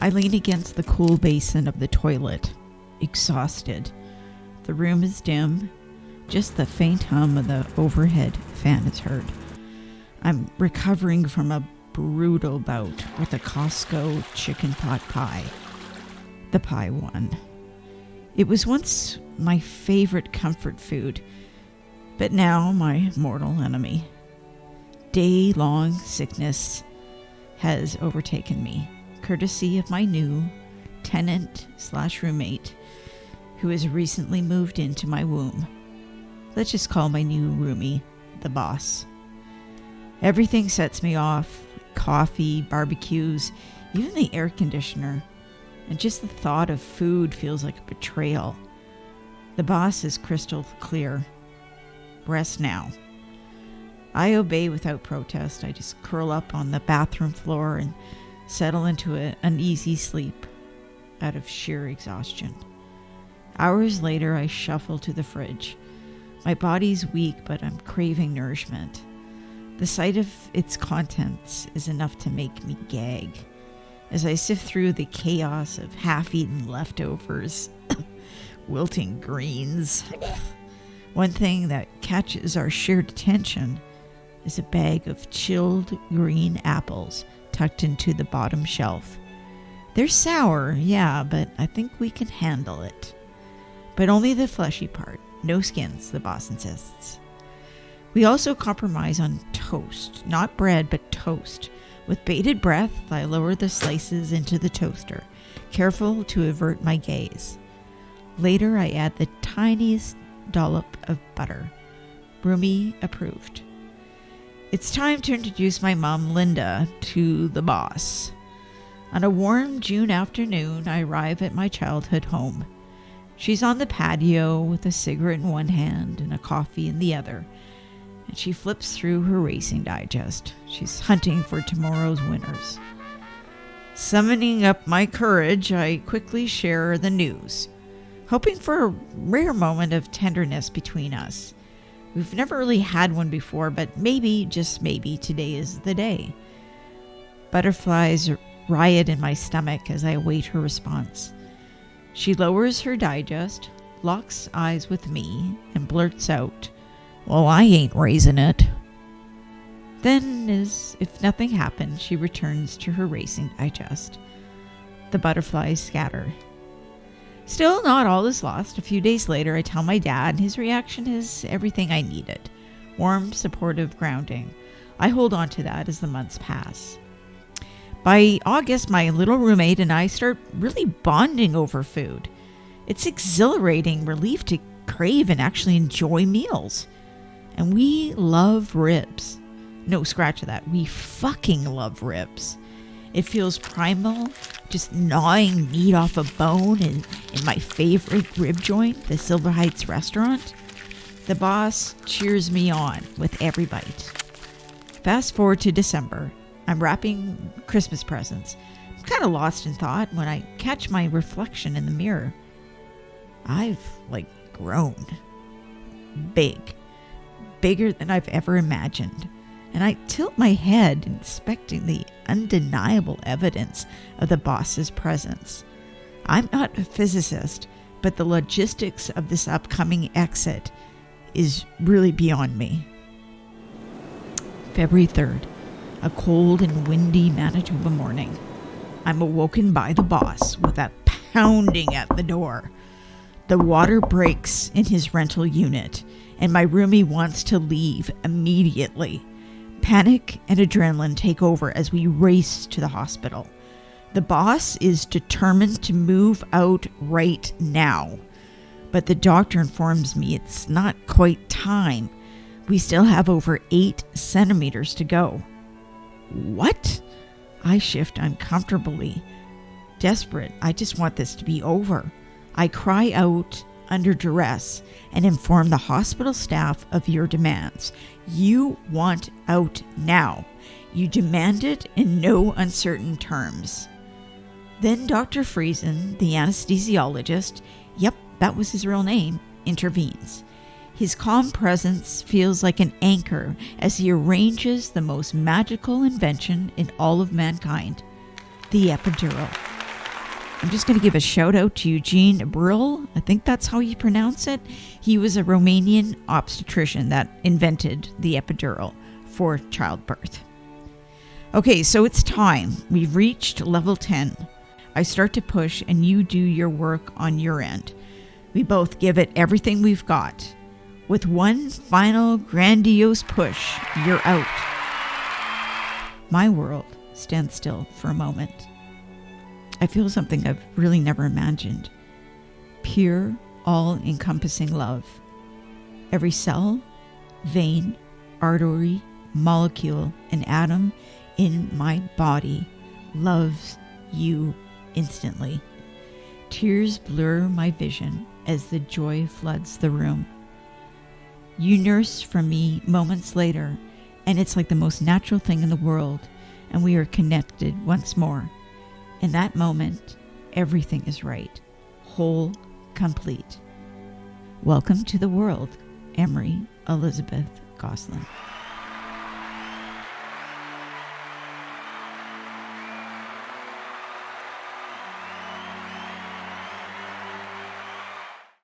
I lean against the cool basin of the toilet, exhausted. The room is dim. Just the faint hum of the overhead fan is heard. I'm recovering from a brutal bout with a Costco chicken pot pie. The pie won. It was once my favorite comfort food, but now my mortal enemy. Day-long sickness has overtaken me, courtesy of my new tenant/roommate who has recently moved into my womb. Let's just call my new roomie the boss. Everything sets me off. Coffee, barbecues, even the air conditioner. And just the thought of food feels like a betrayal. The boss is crystal clear. Rest now. I obey without protest. I just curl up on the bathroom floor and settle into an uneasy sleep out of sheer exhaustion. Hours later, I shuffle to the fridge. My body's weak, but I'm craving nourishment. The sight of its contents is enough to make me gag. As I sift through the chaos of half-eaten leftovers, wilting greens, one thing that catches our shared attention is a bag of chilled green apples tucked into the bottom shelf. They're sour, yeah, but I think we can handle it. But only the fleshy part. No skins, the boss insists. We also compromise on toast. Not bread, but toast. With bated breath, I lower the slices into the toaster, careful to avert my gaze. Later, I add the tiniest dollop of butter. Roomie approved. It's time to introduce my mom, Linda, to the boss. On a warm June afternoon, I arrive at my childhood home. She's on the patio with a cigarette in one hand and a coffee in the other, and she flips through her racing digest. She's hunting for tomorrow's winners. Summoning up my courage, I quickly share the news, hoping for a rare moment of tenderness between us. We've never really had one before, but maybe, just maybe, today is the day. Butterflies riot in my stomach as I await her response. She lowers her digest, locks eyes with me, and blurts out, "Well, I ain't raising it." Then, as if nothing happened, she returns to her racing digest. The butterflies scatter. Still, not all is lost. A few days later, I tell my dad, and his reaction is everything I needed. Warm, supportive grounding. I hold on to that as the months pass. By August, my little roommate and I start really bonding over food. It's exhilarating relief to crave and actually enjoy meals. And we love ribs. No, scratch that. We fucking love ribs. It feels primal, just gnawing meat off a bone in my favorite rib joint, the Silver Heights restaurant. The boss cheers me on with every bite. Fast forward to December. I'm wrapping Christmas presents. I'm kind of lost in thought when I catch my reflection in the mirror. I've, grown. Bigger than I've ever imagined. And I tilt my head, inspecting the undeniable evidence of the boss's presence. I'm not a physicist, but the logistics of this upcoming exit is really beyond me. February 3rd. A cold and windy Manitoba morning. I'm awoken by the boss with a pounding at the door. The water breaks in his rental unit, and my roomie wants to leave immediately. Panic and adrenaline take over as we race to the hospital. The boss is determined to move out right now, but the doctor informs me it's not quite time. We still have over 8 centimeters to go. What? I shift uncomfortably. Desperate, I just want this to be over. I cry out under duress and inform the hospital staff of your demands. You want out now. You demand it in no uncertain terms. Then Dr. Friesen, the anesthesiologist, yep, that was his real name, intervenes. His calm presence feels like an anchor as he arranges the most magical invention in all of mankind, the epidural. I'm just going to give a shout out to Eugene Brill. I think that's how you pronounce it. He was a Romanian obstetrician that invented the epidural for childbirth. Okay, so it's time. We've reached level 10. I start to push and you do your work on your end. We both give it everything we've got. With one final grandiose push, you're out. My world stands still for a moment. I feel something I've really never imagined. Pure, all-encompassing love. Every cell, vein, artery, molecule, and atom in my body loves you instantly. Tears blur my vision as the joy floods the room. You nurse for me moments later, and it's like the most natural thing in the world, and we are connected once more. In that moment, everything is right, whole, complete. Welcome to the world, Emery Elizabeth Gosselin.